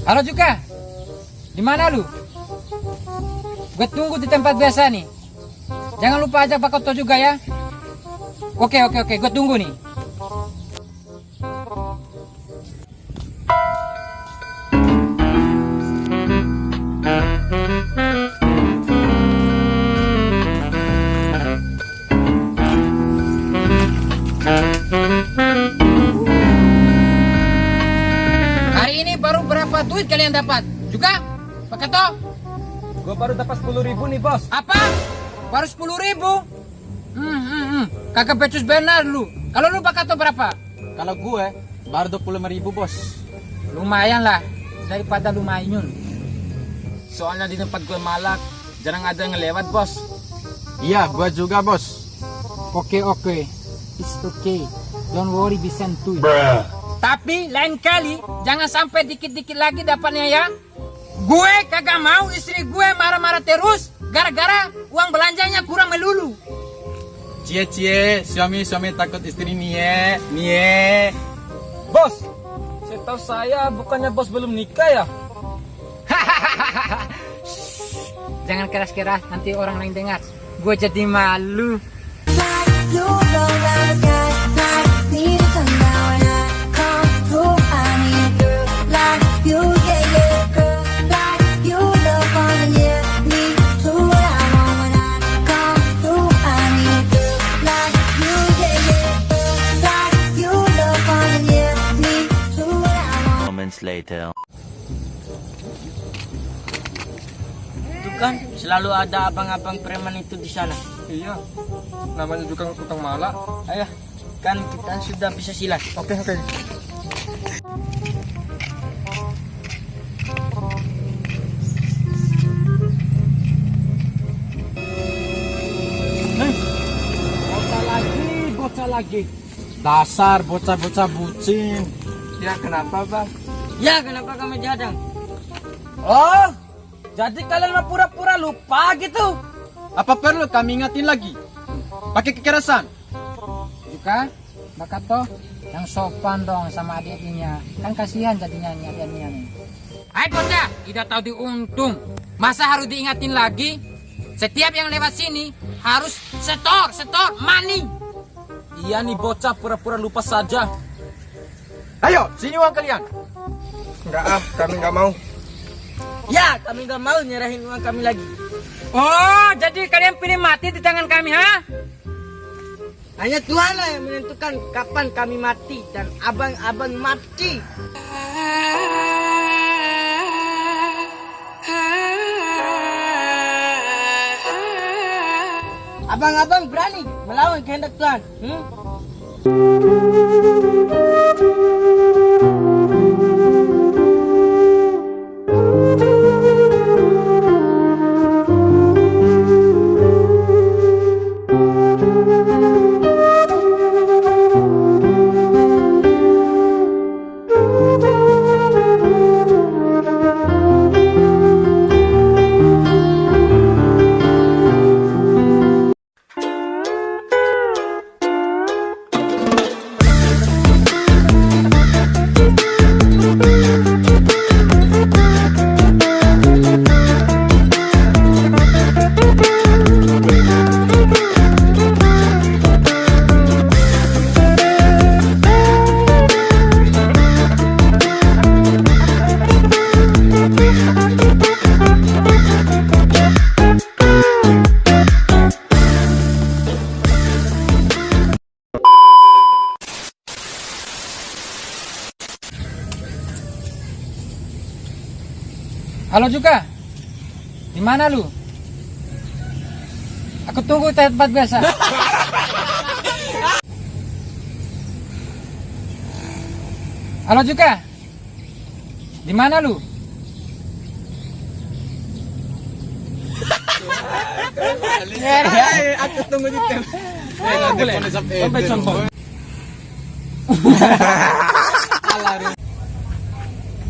Halo Juka, di mana lu? Gue tunggu di tempat biasa nih. Jangan lupa ajak Pak Koto juga ya. Oke, gue tunggu nih. Hari ini baru berapa duit kalian dapat? Juga? Pak Koto? Gue baru dapat 10.000 nih bos. Apa? Baru 10.000? Kagak becus benar lu. Kalau lu Pak Koto berapa? Kalau gue baru 25.000 bos. Lumayan lah, daripada lu manyun. Soalnya di tempat gue malak jarang ada yang lewat bos. Iya, gue juga bos. Oke. It's okay. Don't worry, be santuy. Tapi lain kali jangan sampai dikit-dikit lagi dapatnya ya. Gue kagak mau istri gue marah-marah terus gara-gara uang belanjanya kurang melulu. Cie, suami takut istri nie. Bos, setahu saya bukannya bos belum nikah ya? Jangan keras-keras, nanti orang lain dengar. Gue jadi malu. Later. Itu kan selalu ada abang-abang preman itu di sana. Iya, namanya juga tukang malak. Ayo, kan kita sudah bisa silat. Oke. Bocah lagi. Dasar bocah-bocah bucin. Ya kenapa bang? Ya, kenapa kami dihadang? Oh, jadi kalian mah pura-pura lupa gitu? Apa perlu kami ingatin lagi? Pakai kekerasan? Juga, Pak Koto, yang sopan dong sama adik-adiknya. Kan kasihan jadinya nih adik-adiknya nih. Hai bocah, tidak tahu diuntung. Masa harus diingatin lagi? Setiap yang lewat sini harus setor, money. Iya nih bocah pura-pura lupa saja. Ayo, sini uang kalian. Enggak kami nggak mau. Ya, kami nggak mau nyerahin uang kami lagi. Oh, jadi kalian pilih mati di tangan kami, ha? Hanya Tuhan lah yang menentukan kapan kami mati dan abang-abang mati. Abang-abang berani melawan kehendak Tuhan. Halo Juga, di mana lu? Aku tunggu di tempat biasa. Halo Juga, di mana lu? Aku tunggu di tempat. Sampai sombong.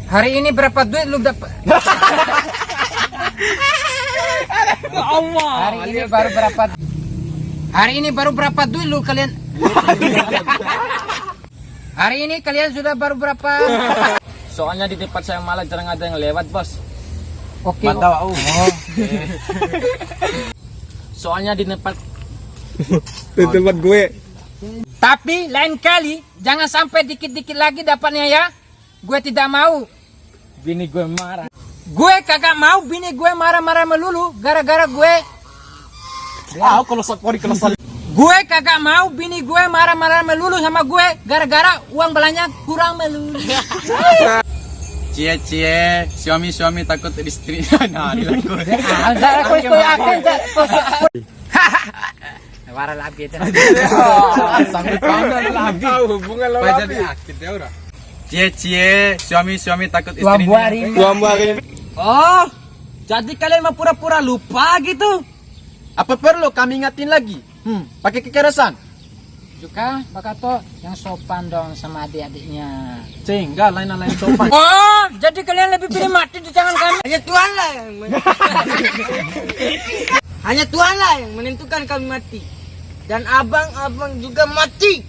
Hari ini berapa duit lu dapat? Hari ini baru berapa duit lu kalian? Hari ini kalian sudah baru berapa? Soalnya di tempat saya malah jarang ada yang lewat, bos. Oke. Mantap, Soalnya di tempat gue. Tapi lain kali jangan sampai dikit-dikit lagi dapatnya ya. Gue tidak mau. bini gue marah. Gue kagak mau bini gue marah-marah melulu gara-gara gue. Kalau sakori kalau sal. Gue kagak mau bini gue marah-marah melulu sama gue gara-gara uang belanja kurang melulu. Cie, suami takut istri. Nah, dilakukan. Ada aku itu akan Warna lagi itu. Sanggup banget lagi. Tahu hubungan lo Apa jadi aktif ya ora? Cie, suami takut Tuan istri. buari. Oh, jadi kalian mau pura-pura lupa gitu? Apa perlu kami ingatin lagi? Pakai kekerasan? Juga Bakato yang sopan dong sama adik-adiknya. Enggak, lain sopan. Oh, jadi kalian lebih pilih mati di tangan kami. Hanya Tuhan lah yang hanya Tuhan lah yang menentukan kami mati. Dan abang-abang juga mati.